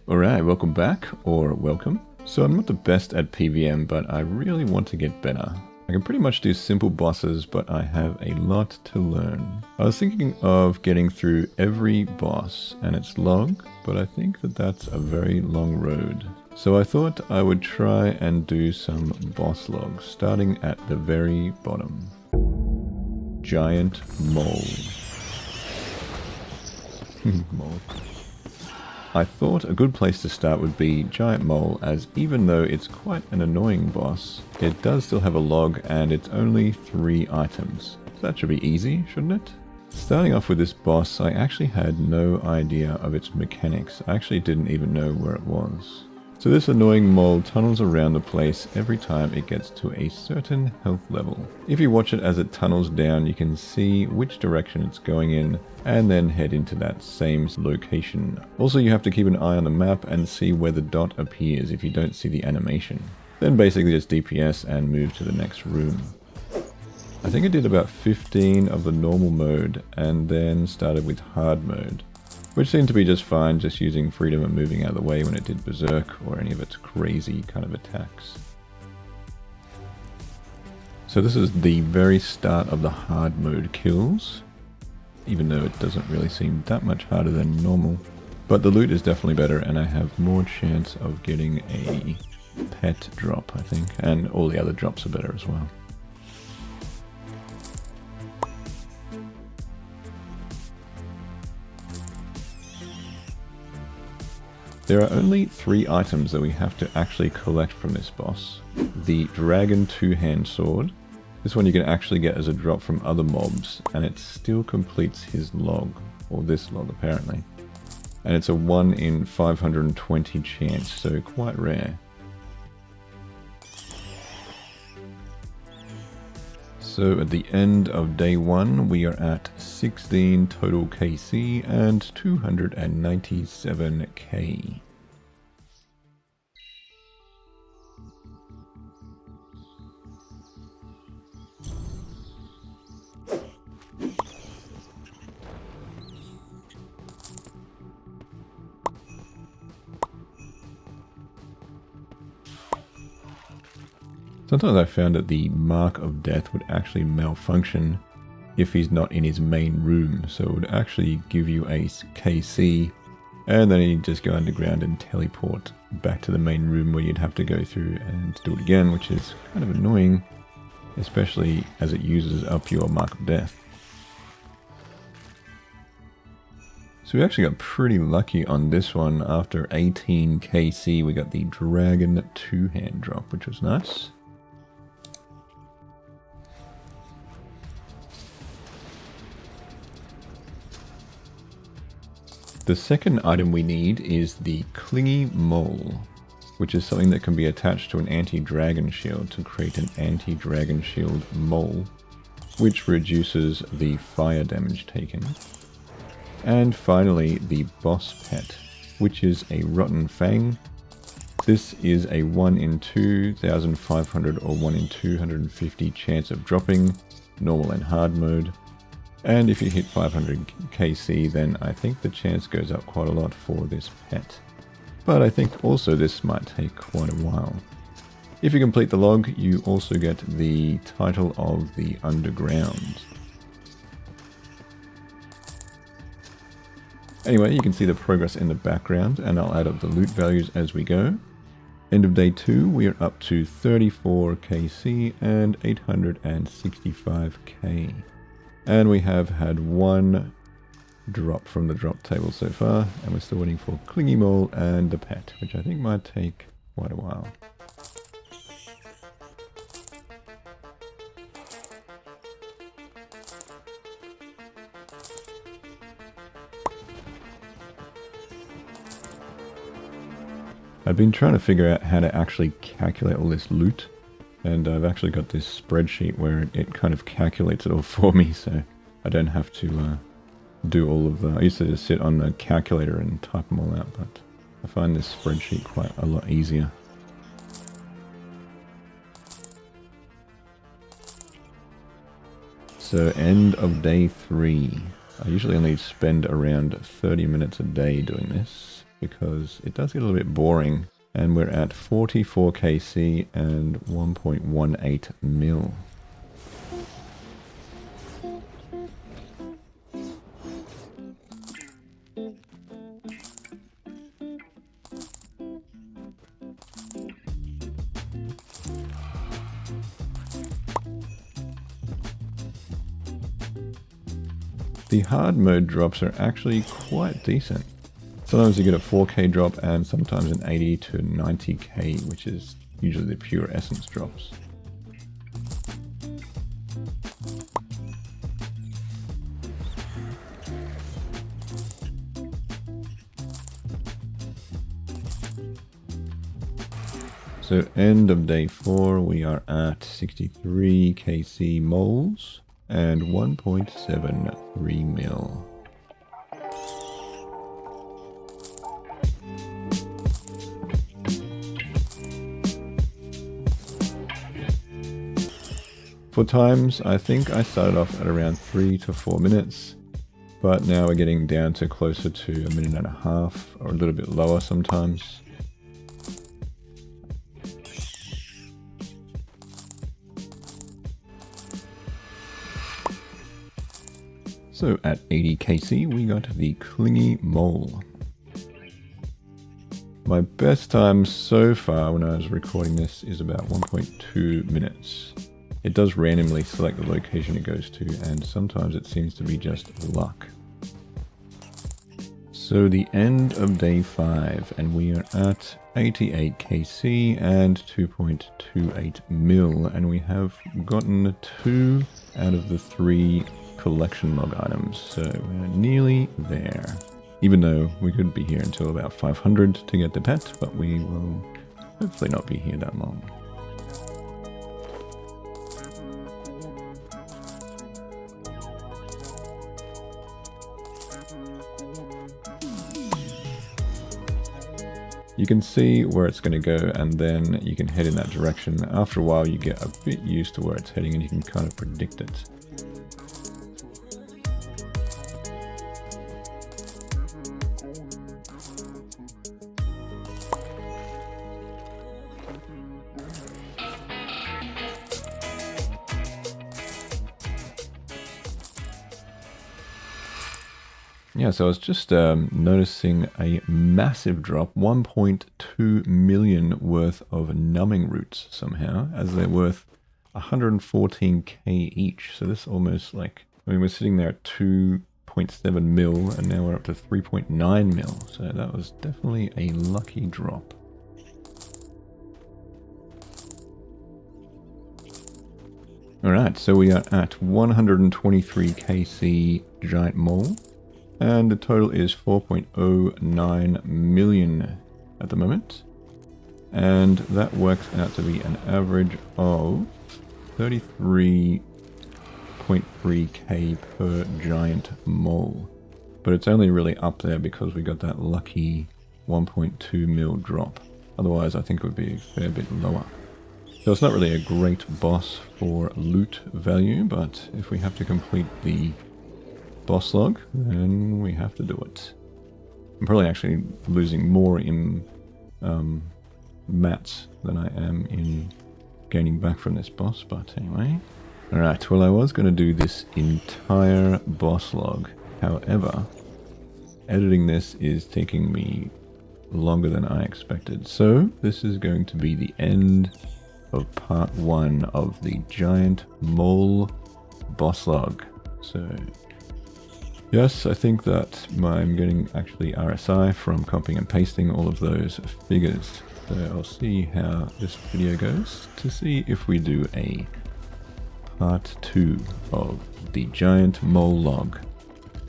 Alright, welcome back, or welcome. So I'm not the best at PVM, but I really want to get better. I can pretty much do simple bosses, but I have a lot to learn. I was thinking of getting through every boss and its log, but I think that that's a very long road. So I thought I would try and do some boss logs, starting at the very bottom. Giant Mole. Mole. I thought a good place to start would be Giant Mole, as even though it's quite an annoying boss, it does still have a log and it's only 3 items. So that should be easy, shouldn't it? Starting off with this boss, I actually had no idea of its mechanics. I actually didn't even know where it was. So this annoying mole tunnels around the place every time it gets to a certain health level. If you watch it as it tunnels down, you can see which direction it's going in and then head into that same location. Also, you have to keep an eye on the map and see where the dot appears if you don't see the animation. Then basically just DPS and move to the next room. I think I did about 15 of the normal mode and then started with hard mode, which seemed to be just fine, just using freedom and moving out of the way when it did berserk or any of its crazy kind of attacks. So this is the very start of the hard mode kills, even though it doesn't really seem that much harder than normal. But the loot is definitely better and I have more chance of getting a pet drop, I think, and all the other drops are better as well. There are only 3 items that we have to actually collect from this boss. The Dragon 2-hand sword. This one you can actually get as a drop from other mobs, and it still completes his log, or this log apparently. And it's a 1 in 520 chance, so quite rare. So at the end of day 1, we are at 16 total KC and 297k. Sometimes I found that the Mark of Death would actually malfunction if he's not in his main room, so it would actually give you a KC and then you'd just go underground and teleport back to the main room where you'd have to go through and do it again, which is kind of annoying, especially as it uses up your Mark of Death. So we actually got pretty lucky on this one. After 18 KC we got the Dragon 2-hand drop, which was nice. The second item we need is the Clingy Mole, which is something that can be attached to an anti-dragon shield to create an anti-dragon shield mole, which reduces the fire damage taken. And finally, the boss pet, which is a Rotten Fang. This is a 1 in 2,500 or 1 in 250 chance of dropping, normal and hard mode. And if you hit 500 KC, then I think the chance goes up quite a lot for this pet. But I think also this might take quite a while. If you complete the log, you also get the title of the Underground. Anyway, you can see the progress in the background, and I'll add up the loot values as we go. End of day 2, we are up to 34 KC and 865k. And we have had 1 drop from the drop table so far, and we're still waiting for Clingy Mole and the pet, which I think might take quite a while. I've been trying to figure out how to actually calculate all this loot, and I've actually got this spreadsheet where it kind of calculates it all for me, so I don't have to do all of the... I used to just sit on the calculator and type them all out, but I find this spreadsheet quite a lot easier. So end of day 3. I usually only spend around 30 minutes a day doing this. because it does get a little bit boring. And we're at 44 kc and 1.18 mil. The hard mode drops are actually quite decent. Sometimes you get a 4k drop and sometimes an 80 to 90k, which is usually the pure essence drops. So end of day 4, we are at 63 kc moles and 1.73 mil. For times, I think I started off at around 3 to 4 minutes, but now we're getting down to closer to a minute and a half, or a little bit lower sometimes. So at 80 kc, we got the Clingy Mole. My best time so far when I was recording this is about 1.2 minutes. It does randomly select the location it goes to, and sometimes it seems to be just luck. So the end of day 5, and we are at 88 kc and 2.28 mil, and we have gotten 2 out of the 3 collection log items, so we're nearly there. Even though we could be here until about 500 to get the pet, but we will hopefully not be here that long. You can see where it's going to go, and then you can head in that direction. After a while you get a bit used to where it's heading and you can kind of predict it. Yeah, so I was just noticing a massive drop, 1.2 million worth of numbing roots somehow, as they're worth 114k each. So this almost like, I mean, we're sitting there at 2.7 mil, and now we're up to 3.9 mil. So that was definitely a lucky drop. Alright, so we are at 123 kc giant mole. And the total is 4.09 million at the moment. And that works out to be an average of 33.3k per giant mole. But it's only really up there because we got that lucky 1.2 mil drop. Otherwise, I think it would be a fair bit lower. So it's not really a great boss for loot value, but if we have to complete the boss log, then we have to do it. I'm probably actually losing more in mats than I am in gaining back from this boss, but anyway. Alright, well I was going to do this entire boss log. However, editing this is taking me longer than I expected. So this is going to be the end of part 1 of the giant mole boss log. So yes, I think that I'm getting actually RSI from copying and pasting all of those figures. So I'll see how this video goes to see if we do a part 2 of the giant mole log.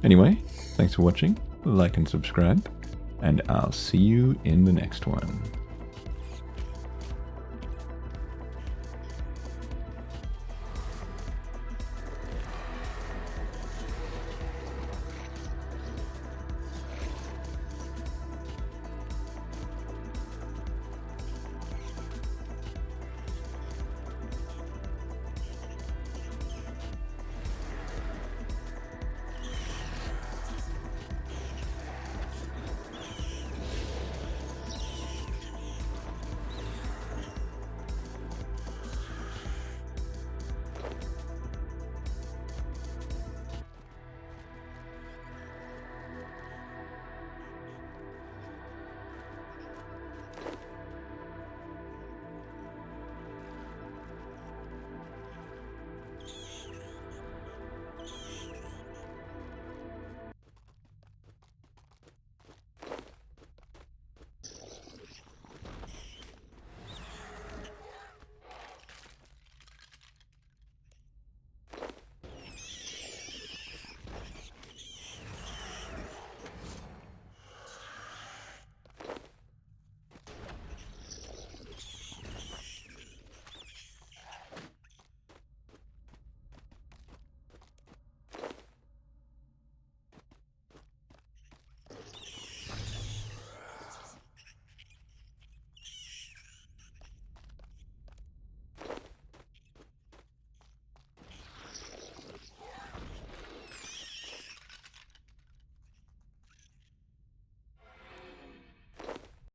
Anyway, thanks for watching, like and subscribe, and I'll see you in the next one.